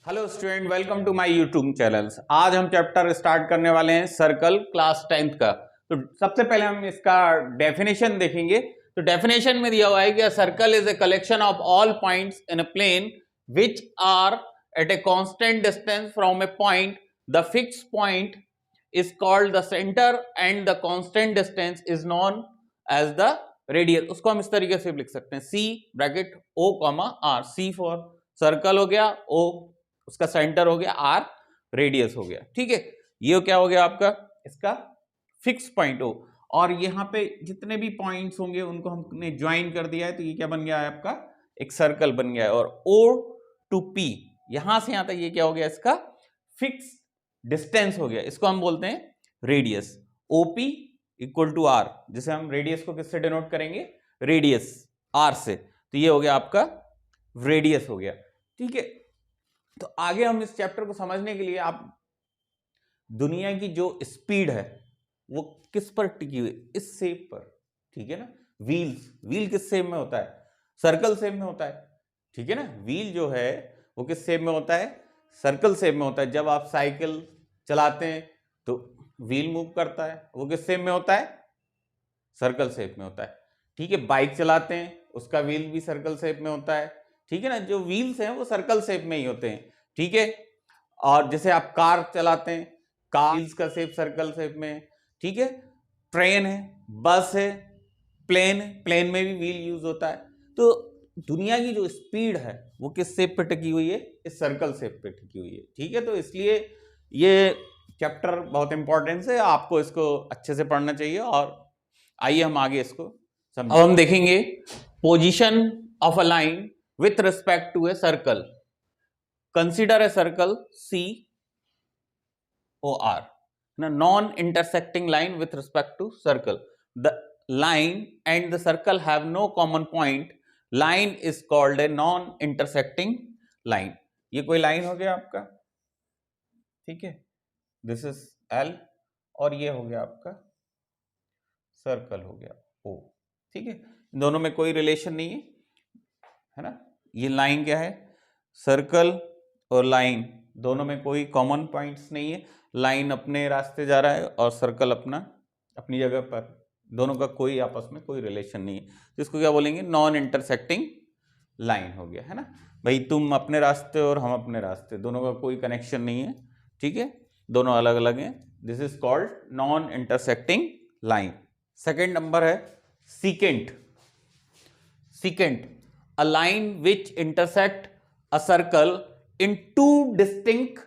Hello student, welcome to my YouTube channels. आज हम chapter start करने वाले हैं सर्कल क्लास 10th का। तो सबसे पहले हम इसका डेफिनेशन देखेंगे। तो डेफिनेशन में दिया हुआ है कि circle is a collection of all points in a plane which are at a constant distance from a point. The fix point is called the centre and the constant distance is known as the radius. उसको हम इस तरीके से लिख सकते हैं, C bracket O comma R. C for circle हो गया, ओ उसका सेंटर हो गया, आर रेडियस हो गया। ठीक है, ये क्या हो गया आपका इसका फिक्स पॉइंट हो। और यहाँ पे जितने भी पॉइंट्स होंगे उनको हमने ज्वाइन कर दिया है, तो ये क्या बन गया है आपका एक सर्कल बन गया है। और ओ टू पी यहां से यहां तक ये क्या हो गया इसका फिक्स डिस्टेंस हो गया, इसको हम बोलते हैं radius. OP equal to R, जिसे हम रेडियस को किससे डिनोट करेंगे, रेडियस आर से। तो ये हो गया आपका रेडियस हो गया। ठीक है, तो आगे हम इस चैप्टर को समझने के लिए आप दुनिया की जो स्पीड है वो किस पर टिकी हुई, इस शेप पर। ठीक है ना, व्हील किस शेप में होता है, सर्कल शेप में होता है। ठीक है ना, व्हील जो है वो किस शेप में होता है, सर्कल शेप में होता है। जब आप साइकिल चलाते हैं तो व्हील मूव करता है, वो किस शेप में होता है, सर्कल शेप में होता है। ठीक है, बाइक चलाते हैं उसका व्हील भी सर्कल शेप में होता है। ठीक है ना, जो व्हील्स हैं वो सर्कल शेप में ही होते हैं। ठीक है, और जैसे आप कार चलाते हैं, कार व्हील्स का शेप सर्कल शेप में है। ठीक है, ट्रेन है, बस है, प्लेन है, प्लेन में भी व्हील यूज होता है। तो दुनिया की जो स्पीड है वो किस शेप पे टिकी हुई है, इस सर्कल शेप पे टिकी हुई है। ठीक है, तो इसलिए ये चैप्टर बहुत इंपॉर्टेंट है, आपको इसको अच्छे से पढ़ना चाहिए। और आइए हम आगे इसको समझें। अब हम देखेंगे position of a line with respect to a circle. Consider a circle C O R, non intersecting line with respect to circle. The line and the circle have no common point. Line is called a non intersecting line. ये कोई line हो गया आपका, ठीक है, this is L, और ये हो गया आपका सर्कल हो गया ओ। ठीक है, दोनों में कोई रिलेशन नहीं है ना। ये लाइन क्या है, सर्कल और लाइन दोनों में कोई कॉमन पॉइंट्स नहीं है। लाइन अपने रास्ते जा रहा है और सर्कल अपना अपनी जगह पर, दोनों का कोई आपस में कोई रिलेशन नहीं है। तो इसको क्या बोलेंगे, नॉन इंटरसेक्टिंग लाइन हो गया है ना। भाई तुम अपने रास्ते और हम अपने रास्ते, दोनों का कोई कनेक्शन नहीं है। ठीक है, दोनों अलग अलग हैं। This is called non intersecting line. Second number है secant. Secant, a line which intersect a circle in two distinct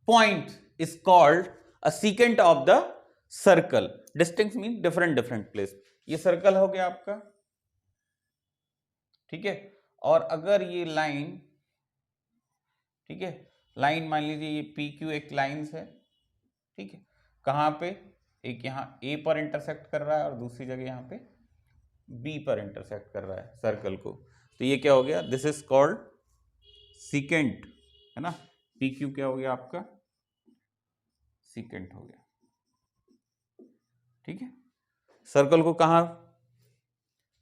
points is called a secant of the circle. Distinct means different place. ये circle हो गया आपका, ठीक है। और अगर ये लाइन, ठीक है, लाइन मान लीजिए ये पी क्यू एक लाइन है, ठीक है, कहाँ पे, एक यहाँ ए पर इंटरसेक्ट कर रहा है और दूसरी जगह यहाँ पे बी पर इंटरसेक्ट कर रहा है सर्कल को। तो ये क्या हो गया, दिस इज कॉल्ड सीकेंट, है ना। पी क्यू क्या हो गया आपका, सीकेंट हो गया। ठीक है, सर्कल को कहाँ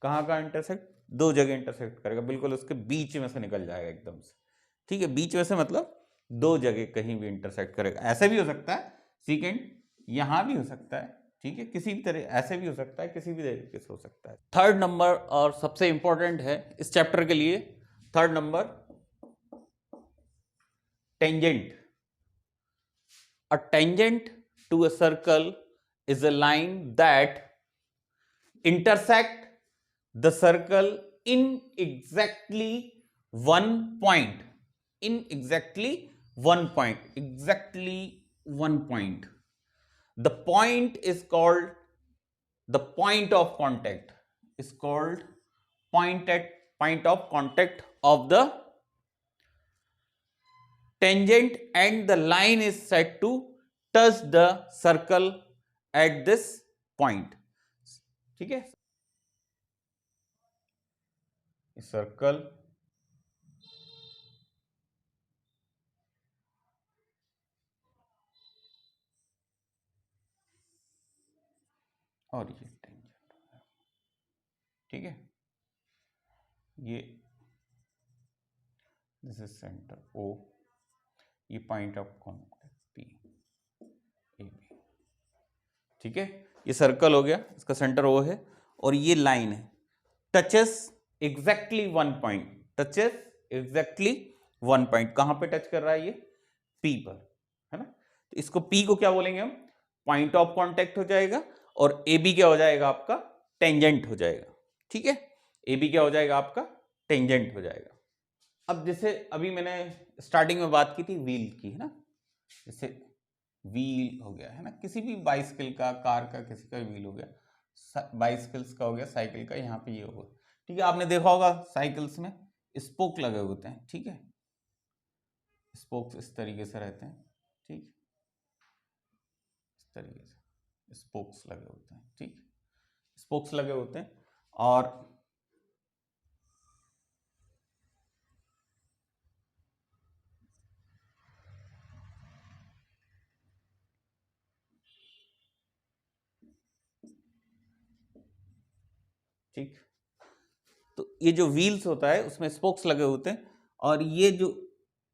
कहाँ का इंटरसेक्ट, दो जगह इंटरसेक्ट करेगा, बिल्कुल उसके बीच में से निकल जाएगा एकदम से। ठीक है, बीच में से मतलब दो जगह कहीं भी इंटरसेक्ट करेगा। ऐसे भी हो सकता है सीकेंट, यहां भी हो सकता है, ठीक है, किसी भी तरह ऐसे भी हो सकता है, किसी भी तरीके से हो सकता है। थर्ड नंबर और सबसे इंपॉर्टेंट है इस चैप्टर के लिए, third number tangent. A tangent to a circle is a line that intersect the circle in exactly one point, in exactly one point, exactly one point. The point is called, the point of contact is called point of contact of the tangent, and the line is said to touch the circle at this point. ठीक है, circle और ये tangent, ठीक है, ये this is centre O, ये point of contact P A B, ठीक है। ये सर्कल हो गया, इसका सेंटर ओ है और ये लाइन है, touches exactly one point, touches exactly one point. कहां पे टच कर रहा है ये? पी पर, है ना। तो इसको पी को क्या बोलेंगे हम? पॉइंट ऑफ कांटेक्ट हो जाएगा, और ए बी क्या हो जाएगा आपका? टेंजेंट हो जाएगा, ठीक है। ए बी क्या हो जाएगा आपका? टेंजेंट हो जाएगा। अब जैसे अभी मैंने स्टार्टिंग में बात की थी व्हील की, है ना, जैसे व्हील हो गया, है ना, किसी भी बाइसिकल का, कार का, किसी का व्हील हो गया, बाइसिकल्स का हो गया, साइकिल का, यहाँ पे ये होगा, ठीक है। आपने देखा होगा साइकिल्स में स्पोक लगे होते हैं, ठीक है, स्पोक्स इस तरीके से रहते हैं, ठीक, इस तरीके से स्पोक्स लगे होते हैं, ठीक, स्पोक्स लगे होते हैं। और ठीक, तो ये जो व्हील्स होता है उसमें स्पोक्स लगे होते हैं, और ये जो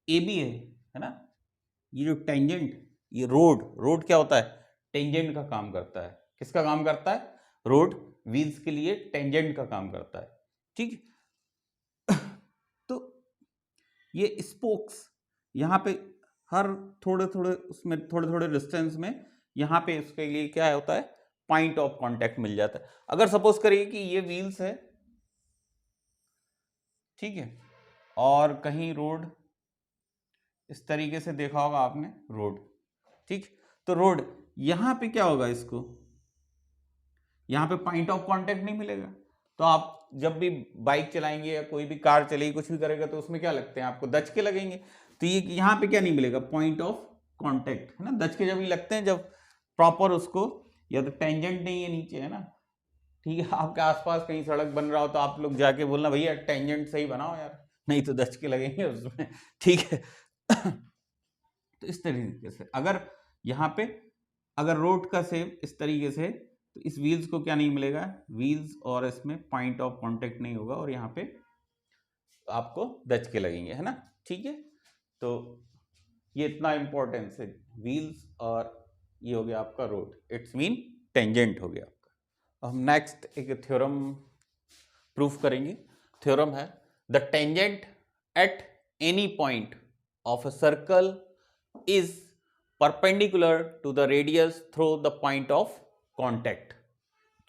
ए बी है ना, ये जो टेंजेंट, ये रोड, रोड क्या होता है? टेंजेंट का काम करता है। किसका काम करता है? रोड व्हील्स के लिए टेंजेंट का काम करता है, ठीक। तो ये स्पोक्स यहाँ पे हर थोड़े थोड़े उसमें थोड़े थोड़े डिस्टेंस में यहाँ पे उसके लिए क्या होता है? पॉइंट ऑफ कांटेक्ट मिल जाता है। अगर सपोज करिए कि ये व्हील्स है, ठीक है, और कहीं रोड इस तरीके से देखा होगा आपने, रोड, ठीक, तो रोड यहां पे क्या होगा? इसको यहां पे पॉइंट ऑफ कांटेक्ट नहीं मिलेगा। तो आप जब भी बाइक चलाएंगे या कोई भी कार चलेगी, कुछ भी करेगा, तो उसमें क्या लगते हैं आपको? दचके लगेंगे। तो ये यहां पे क्या नहीं मिलेगा? पॉइंट ऑफ कांटेक्ट, है ना। दचके जब ये लगते हैं, जब प्रॉपर उसको, या तो टेंजेंट नहीं है नीचे, है ना, ठीक है, आपके आसपास कहीं सड़क बन रहा हो तो आप लोग जाके बोलना भैया टेंजेंट सही बनाओ यार, नहीं तो दचके लगेंगे उसमें, ठीक है। तो इस तरीके से अगर यहाँ पे अगर रोड का शेप इस तरीके से, तो इस व्हील्स को क्या नहीं मिलेगा? व्हील्स और इसमें पॉइंट ऑफ कांटेक्ट नहीं होगा, और यहाँ पे आपको दचके लगेंगे, है ना, ठीक है। तो ये इतना इंपॉर्टेंस है व्हील्स, और ये हो गया आपका रोड, इट्स मीन टेंजेंट हो गया आपका। हम नेक्स्ट एक थ्योरम प्रूफ करेंगे। थ्योरम है the tangent at any point of a circle is perpendicular to the radius through the point of contact,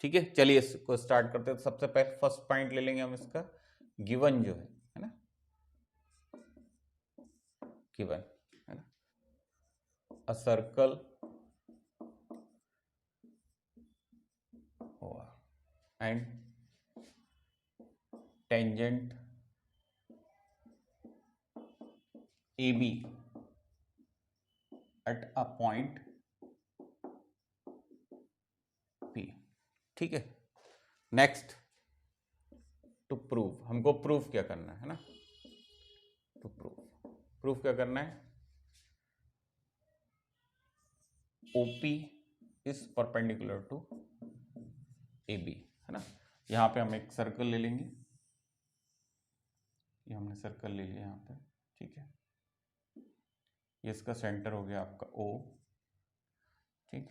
ठीक है। चलिए इसको स्टार्ट करते हैं। तो सबसे पहले फर्स्ट पॉइंट ले लेंगे हम इसका, गिवन जो है ना, गिवन, है ना, a circle and tangent A B at a point P, ठीक है। नेक्स्ट, टू प्रूव, हमको प्रूफ क्या करना है ना, टू प्रूफ क्या करना है? OP is perpendicular to A B, है ना। यहाँ पे हम एक सर्कल ले लेंगे, ये हमने सर्कल ले लिया यहाँ पे, ठीक है। ये इसका सेंटर हो गया आपका ओ, ठीक,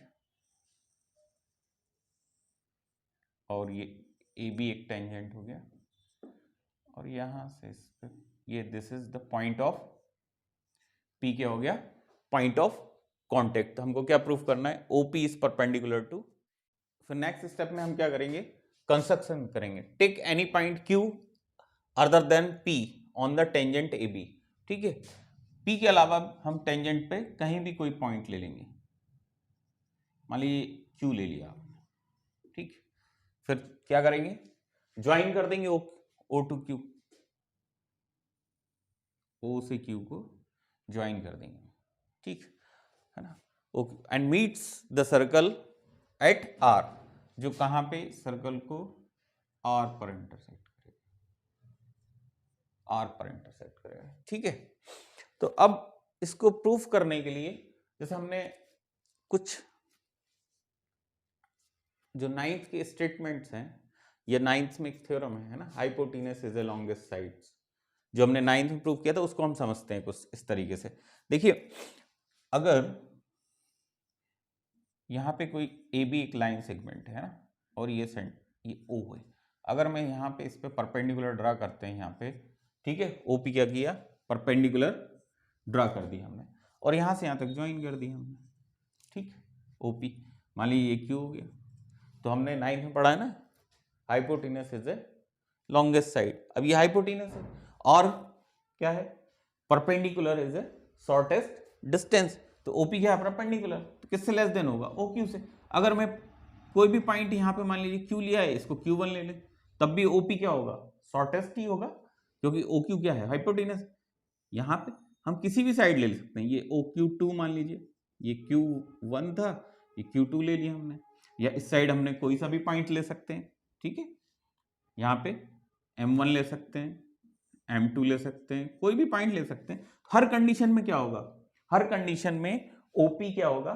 और ये ए बी एक टेंजेंट हो गया, और यहाँ से इस पे ये this is the point of P, क्या हो गया? Point of contact. तो हमको क्या प्रूफ करना है? OP is perpendicular to. फिर नेक्स्ट स्टेप में हम क्या करेंगे? कंस्ट्रक्शन करेंगे। Take any point Q other than P on the tangent A B, ठीक है। पी के अलावा हम टेंजेंट पे कहीं भी कोई पॉइंट ले लेंगे, मान लीजिए क्यू ले लिया आपने, ठीक। फिर क्या करेंगे? ज्वाइन कर देंगे ओ टू क्यू, ओ से क्यू को ज्वाइन कर देंगे, ठीक है ना। Okay, and meets the circle at R, जो कहां पे सर्कल को आर पर इंटरसेक्ट करेगा, आर पर इंटरसेक्ट करेगा, ठीक है। तो अब इसको प्रूफ करने के लिए, जैसे हमने कुछ जो नाइन्थ के स्टेटमेंट्स हैं, ये नाइन्थ में एक थ्योरम है ना, hypotenuse is the longest sides, जो हमने 9th में प्रूव किया था उसको हम समझते हैं कुछ इस तरीके से। देखिए, अगर यहाँ पे कोई ए बी एक लाइन सेगमेंट है ना, और ये ओ है, अगर मैं यहाँ पे इस पे परपेंडिकुलर ड्रा करते हैं यहाँ पे, ठीक है, ओपी क्या किया, परपेंडिकुलर ड्रा कर दी हमने, और यहाँ से यहाँ तक ज्वाइन कर दी हमने, ठीक, ओपी, मान लीजिए ये क्यू हो गया। तो हमने 9th में पढ़ा है ना, hypotenuse is a longest side. अब ये हाइपोटेनस है और क्या है, perpendicular is a shortest distance. तो ओपी क्या है, परपेंडिकुलर, तो किससे लेस देन होगा, ओ क्यू से। अगर मैं कोई भी पॉइंट यहाँ पे मान लीजिए क्यू लिया है, इसको Q1 ले ले, तब भी ओपी क्या होगा, शॉर्टेस्ट ही होगा, क्योंकि ओ क्यू क्या है, हाइपोटेनस। यहाँ पे हम किसी भी साइड ले सकते हैं, ये ओ Q2 मान लीजिए, ये Q1 था, ये Q2 ले लिया हमने, या इस साइड हमने कोई सा भी पॉइंट ले सकते हैं, ठीक है, यहाँ पे M1 ले सकते हैं, M2 ले सकते हैं, कोई भी पॉइंट ले सकते हैं। हर कंडीशन में क्या होगा, हर कंडीशन में ओपी क्या होगा,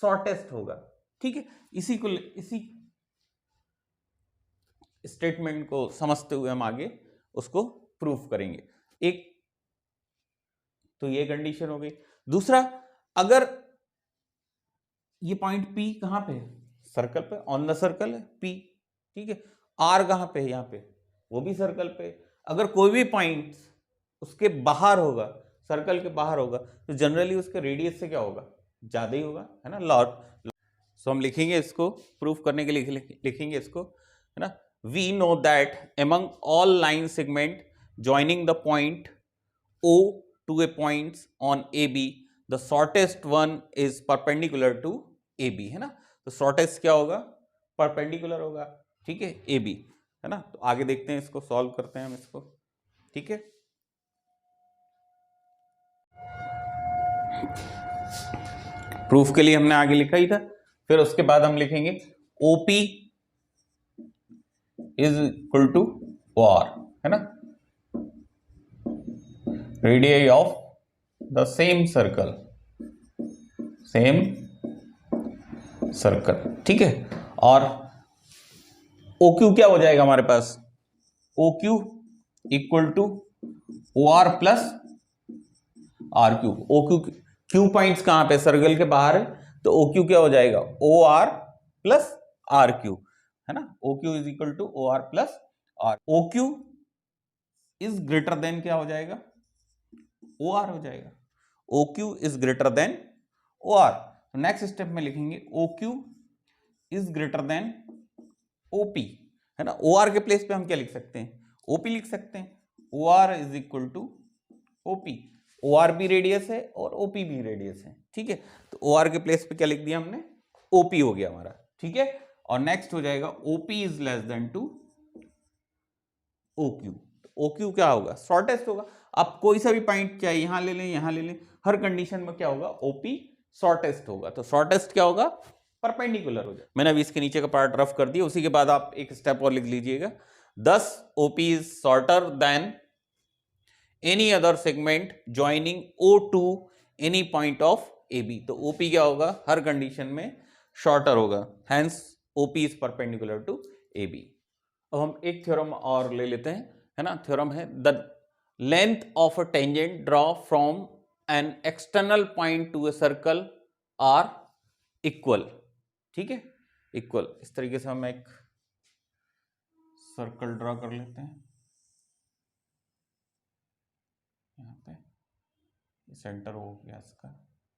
शॉर्टेस्ट होगा, ठीक है। इसी स्टेटमेंट को समझते हुए हम आगे उसको प्रूफ करेंगे। एक तो ये कंडीशन हो गई। दूसरा, अगर ये पॉइंट P कहां पे है, सर्कल पे, ऑन द सर्कल है P, ठीक है, R कहां पे है, यहाँ पे, वो भी सर्कल पे। अगर कोई भी पॉइंट उसके बाहर होगा, सर्कल के बाहर होगा, तो जनरली उसके रेडियस से क्या होगा, ज्यादा ही होगा, है ना, लॉट। सो हम लिखेंगे इसको प्रूफ करने के लिए, लिखेंगे इसको, है ना, we know that among all line segment joining the point O to a points on AB, the shortest one is perpendicular to AB, है ना। तो shortest क्या होगा, perpendicular होगा, ठीक है, AB, है ना। तो आगे देखते हैं, इसको सॉल्व करते हैं हम इसको, ठीक है। प्रूफ के लिए हमने आगे लिखा ही था, फिर उसके बाद हम लिखेंगे OP is equal to OR, है ना, radius of the same circle, ठीक है। और OQ क्या हो जाएगा हमारे पास, OQ equal to OR plus RQ। OQ Q points कहां पे, सर्कल के बाहर है, तो OQ क्या हो जाएगा, OR प्लस RQ, है ना। OQ is equal to OR plus R। OQ is greater than क्या हो जाएगा, OR हो जाएगा, OQ is greater than OR। तो नेक्स्ट स्टेप में लिखेंगे OQ is greater than OP, है ना। OR के प्लेस पे हम क्या लिख सकते हैं, OP लिख सकते हैं। OR is equal to OP, OR भी रेडियस है और OP भी रेडियस है, ठीक है। तो OR के प्लेस पे क्या लिख दिया हमने, OP हो गया हमारा, ठीक है। और नेक्स्ट हो जाएगा OP is less than to OQ। OQ क्या होगा, शॉर्टेस्ट होगा। आप कोई सा भी पॉइंट चाहे यहां ले लें, यहां ले लें, हर कंडीशन में क्या होगा, OP शॉर्टेस्ट होगा। तो शॉर्टेस्ट क्या होगा, परपेंडिकुलर हो जाए। मैंने अभी इसके नीचे का पार्ट रफ कर दिया, उसी के बाद आप एक स्टेप और लिख लीजिएगा, thus OP is shorter than any other segment joining O to any point of AB। तो OP क्या होगा, हर कंडीशन में शॉर्टर होगा, hence OP is perpendicular to AB। अब हम एक थ्योरम और ले लेते हैं, है ना। थ्योरम है the length of a tangent draw from an external point to a circle are equal, ठीक है, इक्वल। इस तरीके से हम एक सर्कल ड्रॉ कर लेते हैं, यहाँ पे सेंटर हो गया इसका,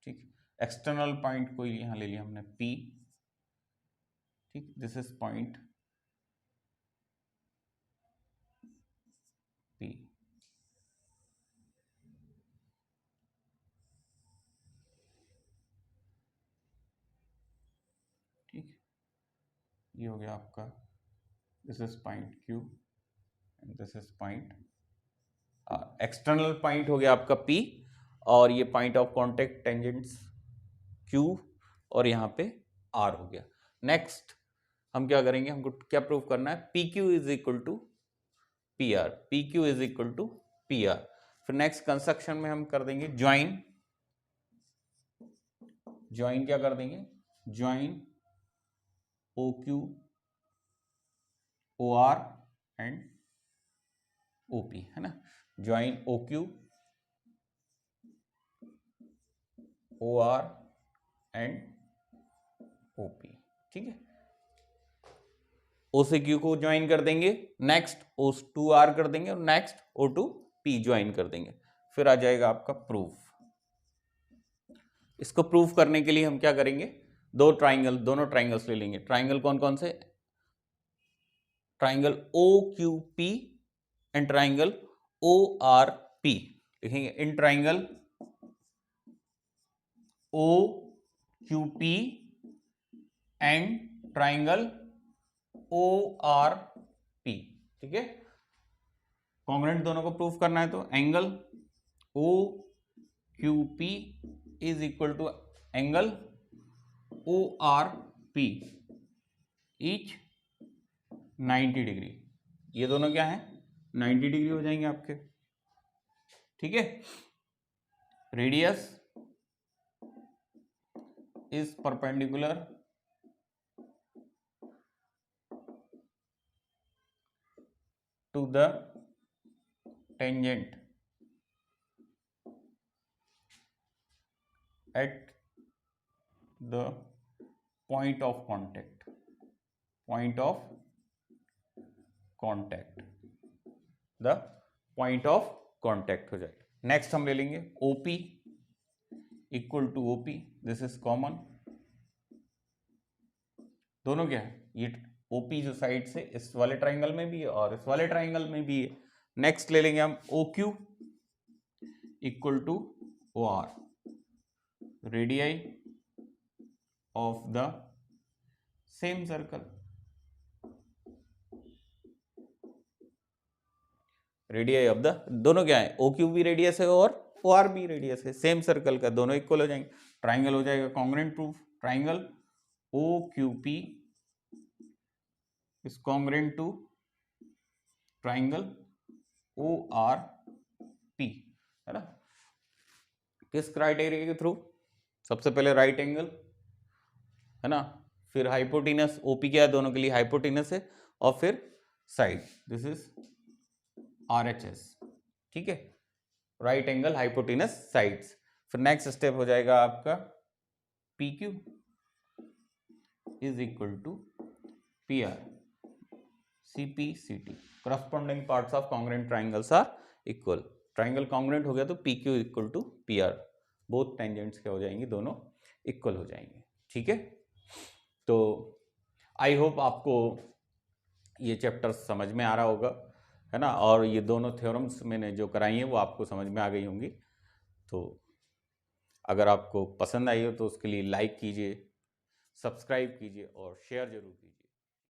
ठीक। एक्सटर्नल पॉइंट कोई यहाँ ले लिया हमने P, ठीक, दिस इज पॉइंट P, ठीक, ये हो गया आपका, this is point Q and this is point, external point हो गया आपका P, और ये point of contact tangents Q, और यहाँ पे R हो गया। नेक्स्ट हम क्या करेंगे, हमको क्या प्रूव करना है, PQ is equal to PR, PQ is equal to PR। फिर नेक्स्ट कंस्ट्रक्शन में हम कर देंगे ज्वाइन, ज्वाइन क्या कर देंगे, join OQ OR and OP, है ना, join OQ, OR and OP, ठीक है। O से Q को ज्वाइन कर देंगे, नेक्स्ट O2R कर देंगे और नेक्स्ट O2P ज्वाइन कर देंगे, फिर आ जाएगा आपका प्रूफ। इसको प्रूफ करने के लिए हम क्या करेंगे, दोनों ट्राइंगल्स ले लेंगे। ट्राइंगल कौन कौन से, triangle OQP and triangle ORP लिखेंगे। In triangle OQP and triangle ORP, ठीक है। कॉन्ग्रुएंट दोनों को प्रूफ करना है तो angle OQP is equal to angle ORP each 90 degree. ये दोनों क्या है, 90 डिग्री हो जाएंगे आपके, ठीक है। Radius is perpendicular to the tangent at the point of contact, the point of contact हो जाएगा। नेक्स्ट हम ले लेंगे OP equal to OP, this is common, दोनों क्या है, ये OP जो साइड से इस वाले ट्राइंगल में भी है और इस वाले ट्राइंगल में भी है। नेक्स्ट ले लेंगे हम OQ equal to OR, radii of the same circle, radii of the, दोनों क्या है, OQ भी रेडियस है और OR भी रेडियस है, सेम सर्कल का, दोनों इक्वल हो जाएंगे। ट्राइंगल हो जाएगा congruent proof, triangle OQP is congruent to triangle ORP, है ना। किस क्राइटेरिया के थ्रू, सबसे पहले राइट एंगल, है ना, फिर हाइपोटेनस, OP क्या है, दोनों के लिए हाइपोटेनस है, और फिर साइड, दिस इज RHS, ठीक है, राइट एंगल हाइपोटेनस साइड्स। फिर नेक्स्ट स्टेप हो जाएगा आपका PQ is equal to PR CP/CT, corresponding parts of congruent triangles are equal। Triangle congruent हो गया तो PQ equal to PR, both tangents क्या हो जाएंगे, दोनों इक्वल हो जाएंगे, ठीक है। तो आई होप आपको ये चैप्टर समझ में आ रहा होगा, है ना, और ये दोनों थ्योरम्स मैंने जो कराई हैं वो आपको समझ में आ गई होंगी। तो अगर आपको पसंद आई हो तो उसके लिए लाइक कीजिए, सब्सक्राइब कीजिए और शेयर जरूर कीजिए।